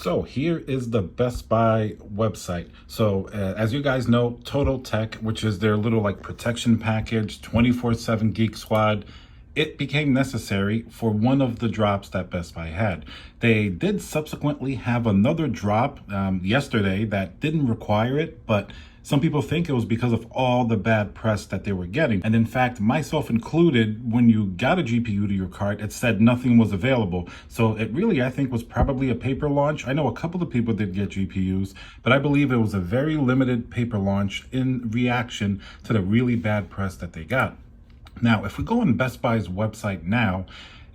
So here is the Best Buy website. So as you guys know, Total Tech, which is their little like protection package, 24/7 Geek Squad, it became necessary for one of the drops that Best Buy had. They did subsequently have another drop yesterday that didn't require it, but some people think it was because of all the bad press that they were getting. And in fact, myself included, when you got a GPU to your cart, it said nothing was available. So it really, I think, was probably a paper launch. I know a couple of people did get GPUs, but I believe it was a very limited paper launch in reaction to the really bad press that they got. Now, if we go on Best Buy's website now,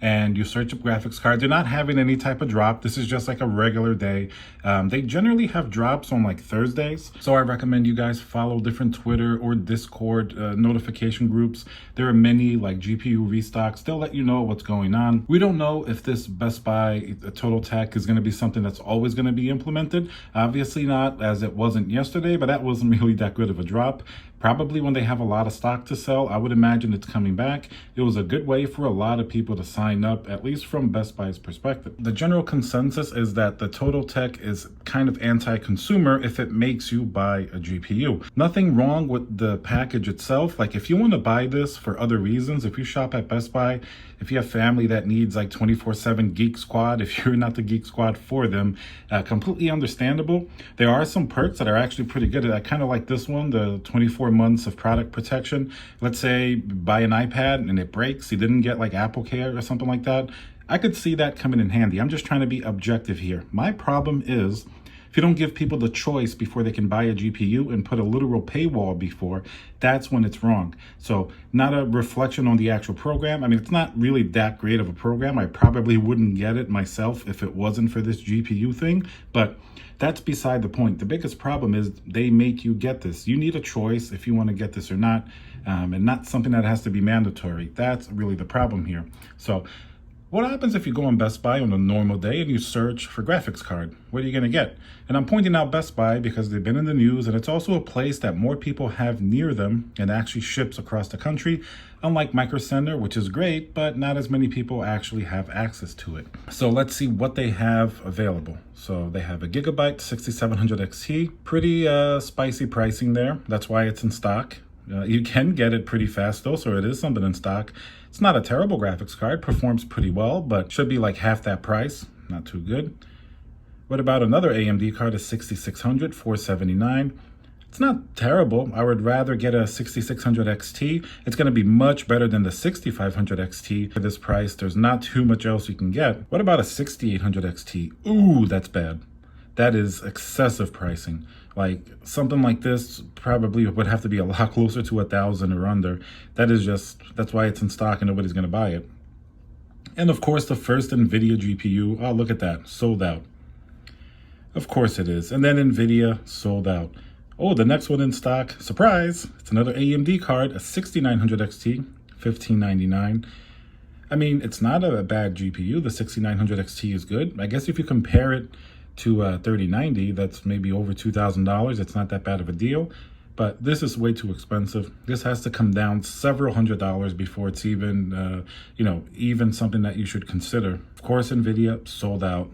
and you search up graphics cards, they're not having any type of drop. This is just like a regular day. They generally have drops on like Thursdays. So I recommend you guys follow different Twitter or Discord notification groups. There are many like GPU restocks. They'll let you know what's going on. We don't know if this Best Buy Total Tech is going to be something that's always going to be implemented. Obviously not, as it wasn't yesterday, but that wasn't really that good of a drop. Probably when they have a lot of stock to sell, I would imagine it's coming back. It was a good way for a lot of people to sign up, at least from Best Buy's perspective. The general consensus is that the Total Tech is kind of anti-consumer if it makes you buy a GPU. Nothing wrong with the package itself. Like if you want to buy this for other reasons, if you shop at Best Buy, if you have family that needs like 24/7 Geek Squad, if you're not the Geek Squad for them, completely understandable. There are some perks that are actually pretty good. I kind of like this one, the 24 months of product protection. Let's say buy an iPad and it breaks. You didn't get like Apple Care or something like that. I could see that coming in handy. I'm just trying to be objective here. My problem is if you don't give people the choice before they can buy a GPU and put a literal paywall before, that's when it's wrong. So not a reflection on the actual program. I mean, it's not really that great of a program. I probably wouldn't get it myself if it wasn't for this GPU thing, but that's beside the point. The biggest problem is they make you get this. You need a choice if you want to get this or not, and not something that has to be mandatory. That's really the problem here. So what happens if you go on Best Buy on a normal day and you search for graphics card? What are you going to get? And I'm pointing out Best Buy because they've been in the news, and it's also a place that more people have near them and actually ships across the country, unlike Micro Center, which is great, but not as many people actually have access to it. So let's see what they have available. So they have a Gigabyte 6700 XT, pretty spicy pricing there. That's why it's in stock. You can get it pretty fast though, so it is something in stock. It's not a terrible graphics card, performs pretty well, but should be like half that price. Not too good. What about another AMD card, a 6600, $479? It's not terrible. I would rather get a 6600 XT. It's going to be much better than the 6500 XT. For this price, there's not too much else you can get. What about a 6800 XT? Ooh, that's bad. That is excessive pricing. Like something like this probably would have to be a lot closer to 1,000 or under. That's why it's in stock and nobody's gonna buy it. And of course the first Nvidia GPU, oh look at that, sold out. Of course it is. And then Nvidia sold out. Oh, the next one in stock, surprise, it's another AMD card, a 6900 XT, $1599. I mean, it's not a bad GPU. The 6900 XT is good. I guess if you compare it to 3090, that's maybe over $2,000. It's not that bad of a deal, but this is way too expensive. This has to come down several $100s before it's even, even something that you should consider. Of course, Nvidia sold out.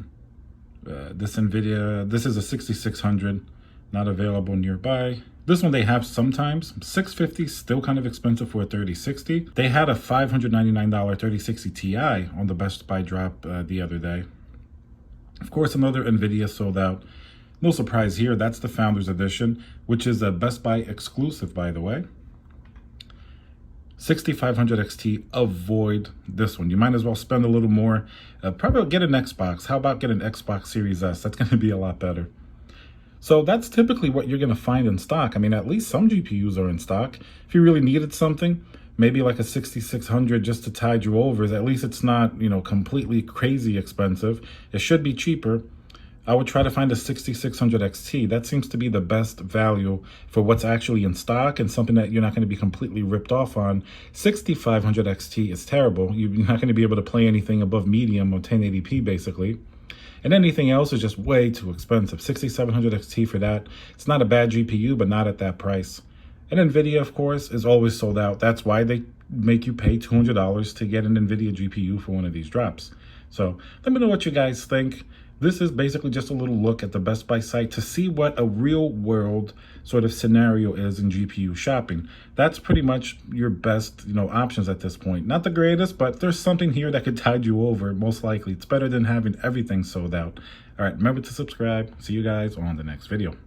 This is a 6600, not available nearby. This one they have sometimes. $650, still kind of expensive for a 3060. They had a $599 3060 Ti on the Best Buy drop the other day. Of course, another Nvidia sold out. No surprise here, that's the Founders Edition, which is a Best Buy exclusive, by the way. 6500 XT, avoid this one. You might as well spend a little more. Probably get an Xbox. How about get an Xbox Series S? That's going to be a lot better. So that's typically what you're going to find in stock. I mean, at least some GPUs are in stock. If you really needed something, maybe like a 6600 just to tide you over. At least it's not, completely crazy expensive. It should be cheaper. I would try to find a 6600 XT. That seems to be the best value for what's actually in stock and something that you're not going to be completely ripped off on. 6500 XT is terrible. You're not going to be able to play anything above medium or 1080p basically. And anything else is just way too expensive. 6700 XT for that. It's not a bad GPU, but not at that price. And Nvidia, of course, is always sold out. That's why they make you pay $200 to get an Nvidia GPU for one of these drops. So let me know what you guys think. This is basically just a little look at the Best Buy site to see what a real world sort of scenario is in GPU shopping. That's pretty much your best, options at this point. Not the greatest, but there's something here that could tide you over, most likely. It's better than having everything sold out. All right, remember to subscribe. See you guys on the next video.